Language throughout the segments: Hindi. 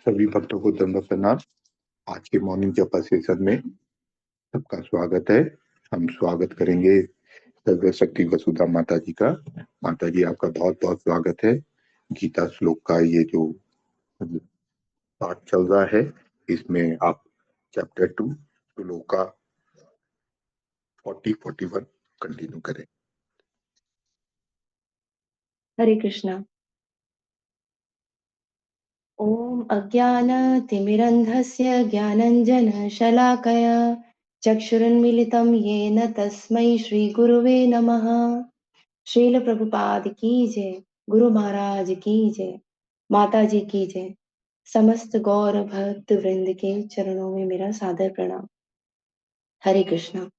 सभी भक्तों को दंडवत प्रणाम। आज के मॉर्निंग जपा सेशन में सबका स्वागत है। हम स्वागत करेंगे सर्वशक्ति वसुधा माता जी का। माता जी आपका बहुत बहुत स्वागत है। गीता श्लोक का ये जो पाठ चल रहा है, इसमें आप चैप्टर 2 श्लोक का 40-41 कंटिन्यू करें। हरे कृष्णा। ओम अज्ञानतिमिरन्धस्य ज्ञानञ्जनशलाकया चक्षुरुन्मीलितं येन तस्मै श्रीगुरुवे नमः। श्रील प्रभुपाद की जय, गुरु महाराज की जय, माता जी की जय। समस्त गौर भक्त वृंद के चरणों में मेरा सादर प्रणाम। हरे कृष्णा।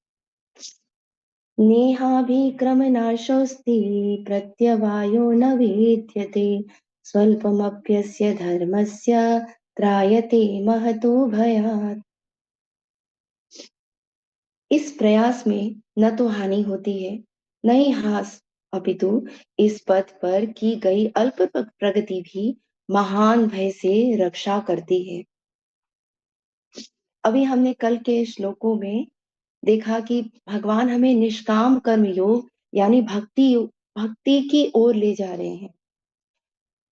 नेहाभिक्रमनाशोऽस्ति प्रत्यवायो न विद्यते स्वल्पमप्यस्य धर्मस्य त्रायते महतो भयात्। इस प्रयास में न तो हानि होती है न ही हास, अपितु इस पथ पर की गई अल्प प्रगति भी महान भय से रक्षा करती है। अभी हमने कल के श्लोकों में देखा कि भगवान हमें निष्काम कर्म योग यानी भक्ति की ओर ले जा रहे हैं।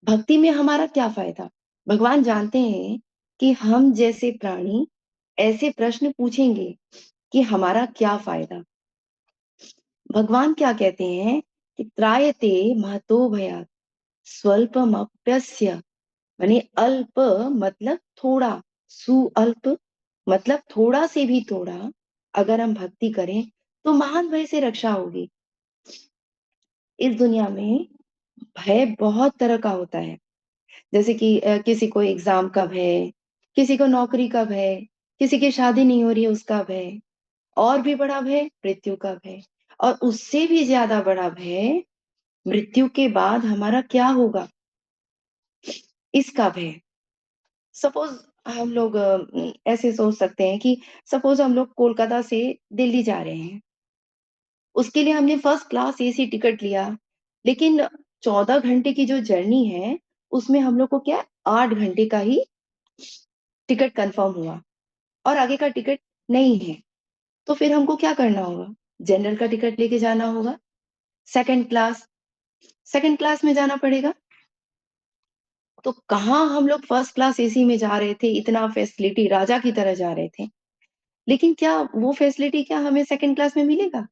भक्ति में हमारा क्या फायदा? भगवान जानते हैं कि हम जैसे प्राणी ऐसे प्रश्न पूछेंगे कि हमारा क्या फायदा। भगवान क्या कहते हैं कि त्रायते महतो भयात् स्वल्पमप्यस्य, माने अल्प मतलब थोड़ा, सुअल्प मतलब थोड़ा से भी थोड़ा, अगर हम भक्ति करें तो महान भय से रक्षा होगी। इस दुनिया में भय बहुत तरह का होता है, जैसे कि किसी को एग्जाम का भय, किसी को नौकरी का भय, किसी की शादी नहीं हो रही है उसका भय, और भी बड़ा भय मृत्यु का भय, और उससे भी ज्यादा बड़ा भय मृत्यु के बाद हमारा क्या होगा, इसका भय। सपोज हम लोग ऐसे सोच सकते हैं कि सपोज हम लोग कोलकाता से दिल्ली जा रहे हैं, उसके लिए हमने फर्स्ट क्लास एसी टिकट लिया, लेकिन 14 घंटे की जो जर्नी है उसमें हम लोग को क्या 8 घंटे का ही टिकट कंफर्म हुआ और आगे का टिकट नहीं है। तो फिर हमको क्या करना होगा? जनरल का टिकट लेके जाना होगा, सेकंड क्लास, सेकंड क्लास में जाना पड़ेगा। तो कहाँ हम लोग फर्स्ट क्लास एसी में जा रहे थे, इतना फैसिलिटी राजा की तरह जा रहे थे, लेकिन क्या वो फैसिलिटी क्या हमें सेकंड क्लास में मिलेगा?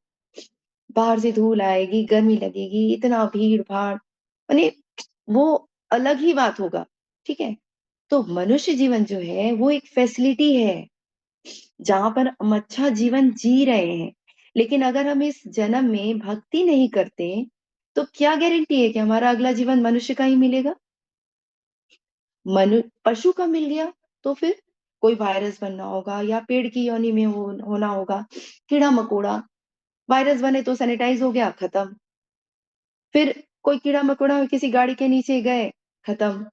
बाहर से धूल आएगी, गर्मी लगेगी, इतना भीड़ भाड़, माने वो अलग ही बात होगा। ठीक है, तो मनुष्य जीवन जो है वो एक फैसिलिटी है जहां पर हम अच्छा जीवन जी रहे हैं। लेकिन अगर हम इस जन्म में भक्ति नहीं करते तो क्या गारंटी है कि हमारा अगला जीवन मनुष्य का ही मिलेगा? पशु का मिल गया तो फिर कोई वायरस बनना होगा या पेड़ की योनि में होना होगा, कीड़ा मकोड़ा। वायरस बने तो सैनिटाइज हो गया, खत्म। फिर कोई कीड़ा मकोड़ा किसी गाड़ी के नीचे गए, खत्म।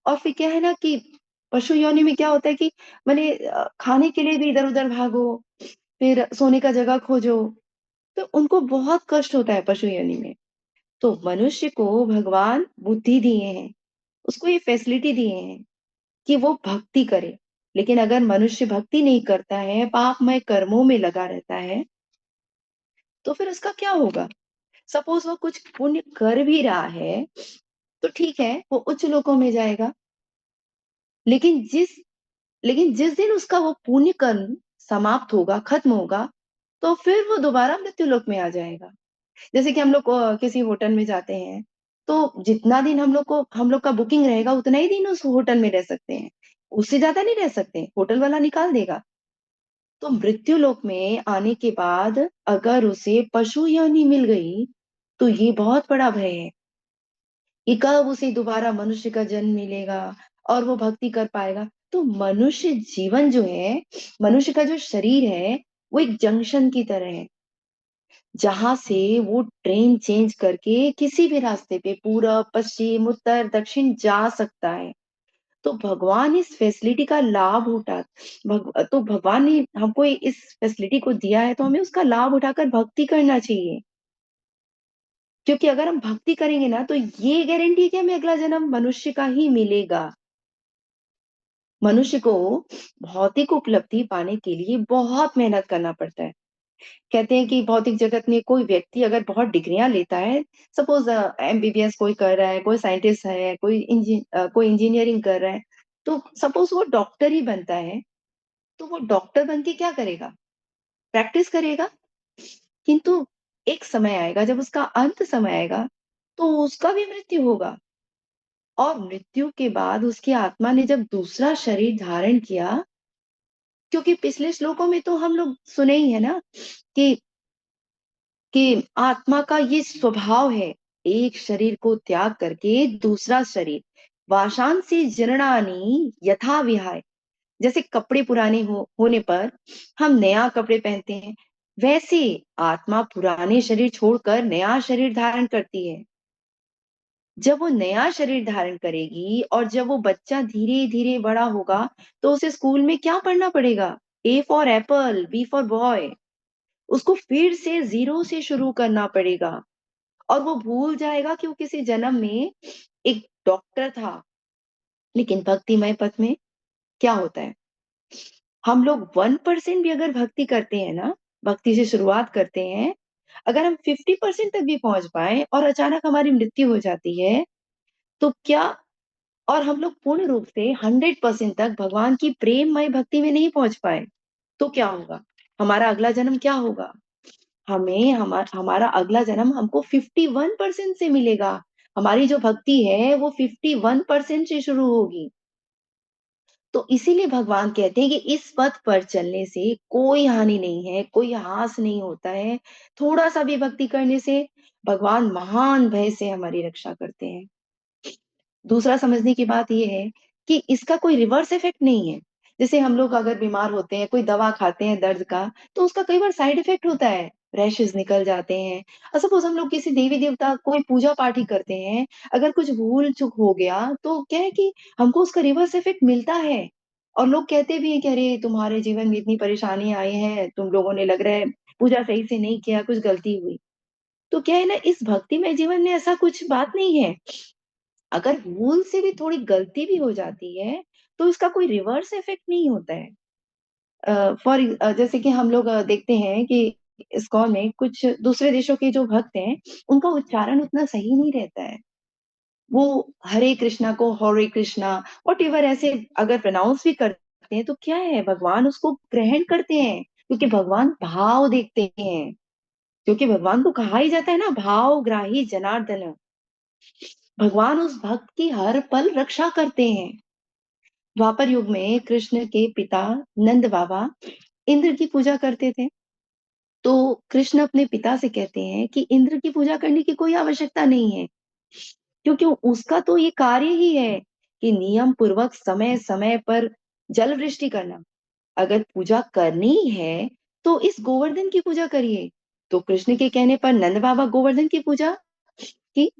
और फिर क्या है ना कि पशु योनि में क्या होता है कि माने खाने के लिए भी इधर उधर भागो, फिर सोने का जगह खोजो, तो उनको बहुत कष्ट होता है पशु योनि में। तो मनुष्य को भगवान बुद्धि दिए हैं, उसको ये फैसिलिटी दिए हैं कि वो भक्ति करे। लेकिन अगर मनुष्य भक्ति नहीं करता है, पापमय कर्मों में लगा रहता है, तो फिर उसका क्या होगा? सपोज वो कुछ पुण्य कर भी रहा है तो ठीक है, वो उच्च लोकों में जाएगा। लेकिन जिस दिन उसका वो पुण्य कर्म समाप्त होगा, खत्म होगा, तो फिर वो दोबारा मृत्यु लोक में आ जाएगा। जैसे कि हम लोग किसी होटल में जाते हैं, तो जितना दिन हम लोग का बुकिंग रहेगा उतना ही दिन उस होटल में रह सकते हैं, उससे ज्यादा नहीं रह सकते, होटल वाला निकाल देगा। तो मृत्यु लोक में आने के बाद अगर उसे पशु योनि मिल गई तो ये बहुत बड़ा भय है कि कब उसे दोबारा मनुष्य का जन्म मिलेगा और वो भक्ति कर पाएगा। तो मनुष्य जीवन जो है, मनुष्य का जो शरीर है, वो एक जंक्शन की तरह है जहां से वो ट्रेन चेंज करके किसी भी रास्ते पे पूरब पश्चिम उत्तर दक्षिण जा सकता है। तो भगवान इस फैसिलिटी का लाभ तो भगवान ने हमको इस फैसिलिटी को दिया है, तो हमें उसका लाभ उठाकर भक्ति करना चाहिए। क्योंकि अगर हम भक्ति करेंगे ना तो ये गारंटी है कि हमें अगला जन्म मनुष्य का ही मिलेगा। मनुष्य को भौतिक उपलब्धि पाने के लिए बहुत मेहनत करना पड़ता है। कहते हैं कि भौतिक जगत में कोई व्यक्ति अगर बहुत डिग्रियां लेता है, सपोज एमबीबीएस कोई कर रहा है, कोई साइंटिस्ट है, कोई इंजीनियरिंग कर रहा है, तो सपोज वो डॉक्टर ही बनता है, तो वो डॉक्टर बन के क्या करेगा? प्रैक्टिस करेगा। किंतु एक समय आएगा, जब उसका अंत समय आएगा, तो उसका भी मृत्यु होगा। और मृत्यु के बाद उसकी आत्मा ने जब दूसरा शरीर धारण किया, क्योंकि पिछले श्लोकों में तो हम लोग सुने ही है ना कि आत्मा का ये स्वभाव है, एक शरीर को त्याग करके दूसरा शरीर, वाशांसी जीर्णानि यथा विहाय। जैसे कपड़े पुराने होने पर हम नया कपड़े पहनते हैं, वैसे आत्मा पुराने शरीर छोड़कर नया शरीर धारण करती है। जब वो नया शरीर धारण करेगी और जब वो बच्चा धीरे धीरे बड़ा होगा, तो उसे स्कूल में क्या पढ़ना पड़ेगा? A for apple, B for boy. उसको फिर से जीरो से शुरू करना पड़ेगा। और वो भूल जाएगा कि वो किसी जन्म में एक डॉक्टर था। लेकिन भक्तिमय पथ में क्या होता है? हम लोग 1% भी अगर भक्ति करते हैं ना, भक्ति से शुरुआत करते हैं, अगर हम 50% तक भी पहुंच पाए और अचानक हमारी मृत्यु हो जाती है, तो क्या, और हम लोग पूर्ण रूप से 100% तक भगवान की प्रेममय भक्ति में नहीं पहुंच पाए, तो क्या होगा? हमारा अगला जन्म क्या होगा? हमारा अगला जन्म हमको 51% से मिलेगा। हमारी जो भक्ति है वो 51% से शुरू होगी। तो इसीलिए भगवान कहते हैं कि इस पथ पर चलने से कोई हानि नहीं है, कोई ह्रास नहीं होता है। थोड़ा सा भी भक्ति करने से भगवान महान भय से हमारी रक्षा करते हैं। दूसरा समझने की बात यह है कि इसका कोई रिवर्स इफेक्ट नहीं है। जैसे हम लोग अगर बीमार होते हैं, कोई दवा खाते हैं दर्द का, तो उसका कई बार साइड इफेक्ट होता है, रैशेस निकल जाते हैं। और सपोज हम लोग किसी देवी देवता कोई पूजा पाठ ही करते हैं, अगर कुछ भूल चूक हो गया, तो क्या है कि हमको उसका रिवर्स इफेक्ट मिलता है। और लोग कहते भी हैं कि अरे तुम्हारे जीवन में इतनी परेशानी आई है, तुम लोगों ने लग रहा है पूजा सही से नहीं किया, कुछ गलती हुई। तो क्या है ना, इस भक्तिमय जीवन में ऐसा कुछ बात नहीं है। अगर भूल से भी थोड़ी गलती भी हो जाती है, तो इसका कोई रिवर्स इफेक्ट नहीं होता है। जैसे कि हम लोग देखते हैं कि इस्कॉन में कुछ दूसरे देशों के जो भक्त हैं, उनका उच्चारण उतना सही नहीं रहता है। वो हरे कृष्णा को हरे कृष्णा वट एवर ऐसे अगर प्रोनाउंस भी करते हैं, तो क्या है, भगवान उसको ग्रहण करते हैं, क्योंकि भगवान भाव देखते हैं। क्योंकि भगवान को कहा ही जाता है ना, भाव ग्राही जनार्दन। भगवान उस भक्त की हर पल रक्षा करते हैं। द्वापर युग में कृष्ण के पिता नंद बाबा इंद्र की पूजा करते थे। तो कृष्ण अपने पिता से कहते हैं कि इंद्र की पूजा करने की कोई आवश्यकता नहीं है, क्योंकि उसका तो ये कार्य ही है कि नियम पूर्वक समय समय पर जल वृष्टि करना। अगर पूजा करनी है तो इस गोवर्धन की पूजा करिए। तो कृष्ण के कहने पर नंद बाबा गोवर्धन की पूजा की।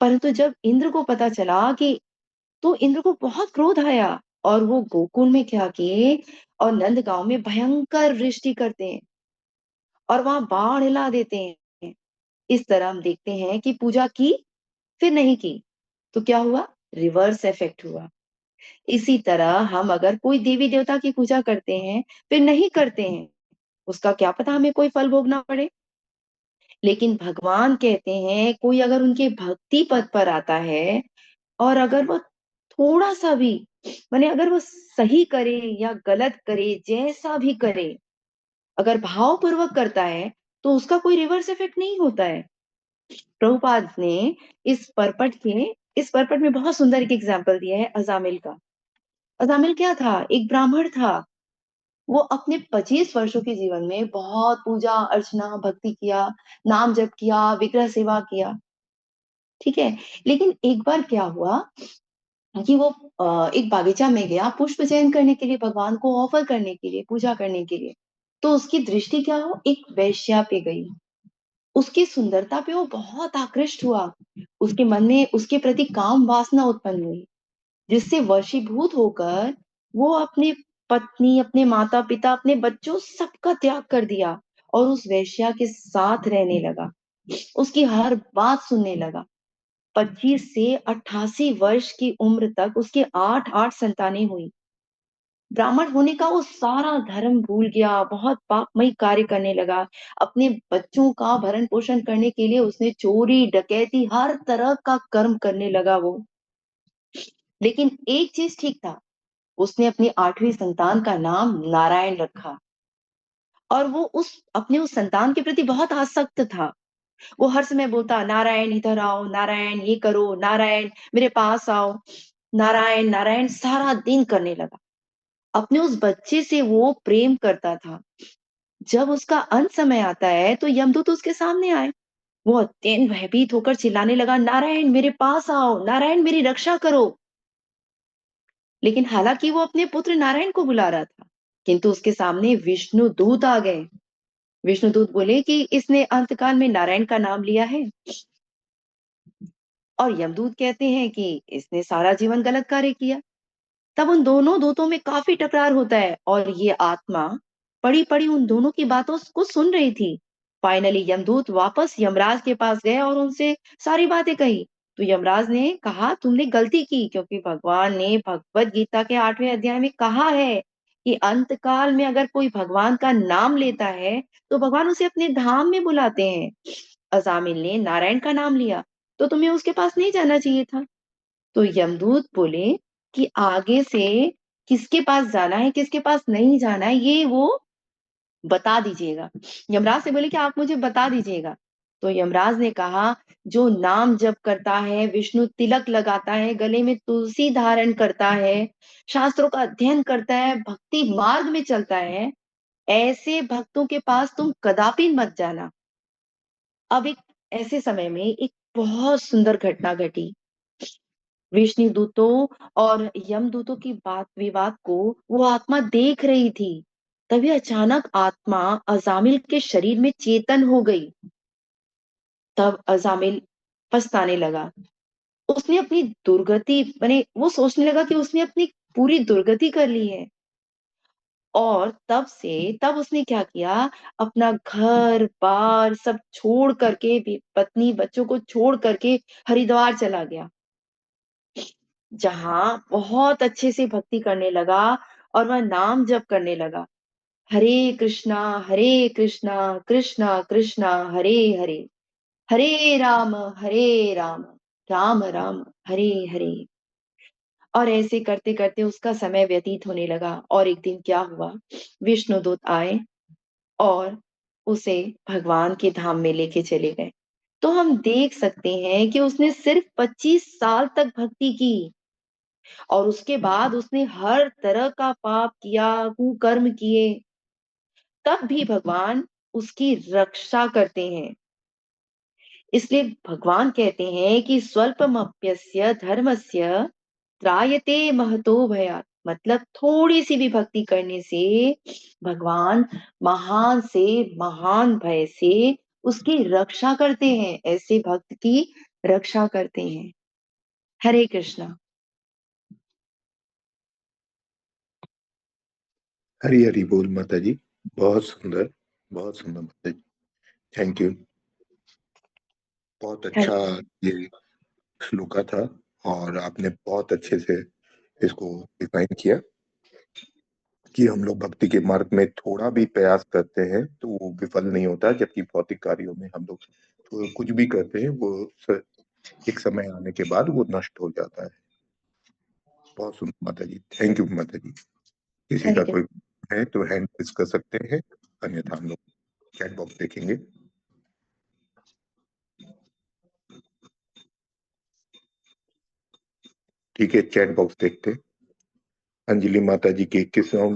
परंतु जब इंद्र को पता चला कि, तो इंद्र को बहुत क्रोध आया, और वो गोकुल में क्या किए, और नंद गांव में भयंकर वृष्टि करते हैं और वहां बाढ़ हिला देते हैं। इस तरह हम देखते हैं कि पूजा की फिर नहीं की, तो क्या हुआ? रिवर्स इफेक्ट हुआ। इसी तरह हम अगर कोई देवी देवता की पूजा करते हैं फिर नहीं करते हैं, उसका क्या पता हमें कोई फल भोगना पड़े। लेकिन भगवान कहते हैं कोई अगर उनके भक्ति पद पर आता है, और अगर वो थोड़ा सा भी, माने अगर वो सही करे या गलत करे, जैसा भी करे, अगर भाव पूर्वक करता है, तो उसका कोई रिवर्स इफेक्ट नहीं होता है। प्रभुपाद ने इस पर्पट के इस पर्पट में बहुत सुंदर एक एग्जाम्पल दिया है अजामिल का। अजामिल क्या था? एक ब्राह्मण था। वो अपने 25 वर्षों के जीवन में बहुत पूजा अर्चना भक्ति किया, नाम जप किया, विग्रह सेवा किया। ठीक है। लेकिन एक बार क्या हुआ कि वो एक बागीचा में गया पुष्प चयन करने के लिए, भगवान को ऑफर करने के लिए, पूजा करने के लिए। तो उसकी दृष्टि क्या हो, एक वेश्या पे गई। उसकी सुंदरता पे वो बहुत आकृष्ट हुआ। उसके मन में उसके प्रति काम वासना उत्पन्न हुई, जिससे वशीभूत होकर वो अपने पत्नी, अपने माता पिता, अपने बच्चों सबका त्याग कर दिया और उस वेश्या के साथ रहने लगा, उसकी हर बात सुनने लगा। 25 से 88 वर्ष की उम्र तक उसकी 8-8 संतानें हुई। ब्राह्मण होने का वो सारा धर्म भूल गया, बहुत पापमयी कार्य करने लगा। अपने बच्चों का भरण-पोषण करने के लिए उसने चोरी, डकैती, हर तरह का कर्म करने लगा वो। लेकिन एक चीज़ ठीक था, उसने अपनी 8वीं संतान का नाम नारायण रखा और वो उस संतान के प्रति बहुत आसक्त था। वो हर समय बोलता, नारायण इधर आओ, नारायण ये करो, नारायण मेरे पास आओ, नारायण, नारायण सारा दिन करने लगा। अपने उस बच्चे से वो प्रेम करता था। जब उसका अंत समय आता है तो यमदूत उसके सामने आए। वो अत्यंत भयभीत होकर चिल्लाने लगा, नारायण मेरे पास आओ, नारायण मेरी रक्षा करो। लेकिन हालांकि वो अपने पुत्र नारायण को बुला रहा था, किंतु उसके सामने विष्णु दूत आ गए। विष्णु दूत बोले कि इसने अंतकाल में नारायण का नाम लिया है। और यमदूत कहते हैं कि इसने सारा जीवन गलत कार्य किया। तब उन दोनों दूतों में काफी टकरार होता है और ये आत्मा पड़ी पड़ी उन दोनों की बातों को सुन रही थी। फाइनली यमदूत वापस यमराज के पास गए और उनसे सारी बातें कही। तो यमराज ने कहा, तुमने गलती की, क्योंकि भगवान ने भगवत गीता के 8वें अध्याय में कहा है कि अंतकाल में अगर कोई भगवान का नाम लेता है तो भगवान उसे अपने धाम में बुलाते हैं। अजामिल ने नारायण का नाम लिया तो तुम्हें उसके पास नहीं जाना चाहिए था। तो यमदूत बोले कि आगे से किसके पास जाना है, किसके पास नहीं जाना है, ये वो बता दीजिएगा। यमराज से बोले कि आप मुझे बता दीजिएगा। तो यमराज ने कहा, जो नाम जप करता है, विष्णु तिलक लगाता है, गले में तुलसी धारण करता है, शास्त्रों का अध्ययन करता है, भक्ति मार्ग में चलता है, ऐसे भक्तों के पास तुम कदापि मत जाना। अब एक ऐसे समय में एक बहुत सुंदर घटना घटी। विष्णु दूतों और यमदूतों की बात विवाद को वो आत्मा देख रही थी। तभी अचानक आत्मा अजामिल के शरीर में चेतन हो गई। तब अजामिल पछताने लगा। उसने अपनी दुर्गति माने वो सोचने लगा कि उसने अपनी पूरी दुर्गति कर ली है। और तब उसने क्या किया, अपना घर बार सब छोड़ करके भी, पत्नी बच्चों को छोड़ करके हरिद्वार चला गया, जहाँ बहुत अच्छे से भक्ति करने लगा और वह नाम जप करने लगा, हरे कृष्णा कृष्णा कृष्णा हरे हरे, हरे राम राम राम हरे हरे। और ऐसे करते करते उसका समय व्यतीत होने लगा। और एक दिन क्या हुआ, विष्णुदूत आए और उसे भगवान के धाम में लेके चले गए। तो हम देख सकते हैं कि उसने सिर्फ 25 साल तक भक्ति की और उसके बाद उसने हर तरह का पाप किया, कुकर्म किए, तब भी भगवान उसकी रक्षा करते हैं। इसलिए भगवान कहते हैं कि स्वल्पमप्यस्य धर्मस्य त्रायते महतो भयात्। मतलब थोड़ी सी भी भक्ति करने से भगवान महान से महान भय से उसकी रक्षा करते हैं, ऐसे भक्त की रक्षा करते हैं। हरे कृष्णा। हरी हरी बोल माता जी। बहुत सुंदर, बहुत सुंदर माता जी। Thank you. बहुत अच्छा हरे ये श्लोका था और आपने बहुत अच्छे से इसको डिफाइन किया कि हम लोग भक्ति के मार्ग में थोड़ा भी प्रयास करते हैं तो वो विफल नहीं होता, जबकि भौतिक कार्यों में हम लोग तो कुछ भी करते हैं वो एक समय आने के बाद वो नष्ट हो जाता है। बहुत सुंदर माता जी, थैंक यू माता जी। किसी हरे का कृष्ण। कोई है तो हैंड रेस कर सकते हैं, अन्यथा हम लोग चैट बॉक्स देखेंगे। ठीक है, चैट बॉक्स देखते हैं। अंजलि माता जी के 21वां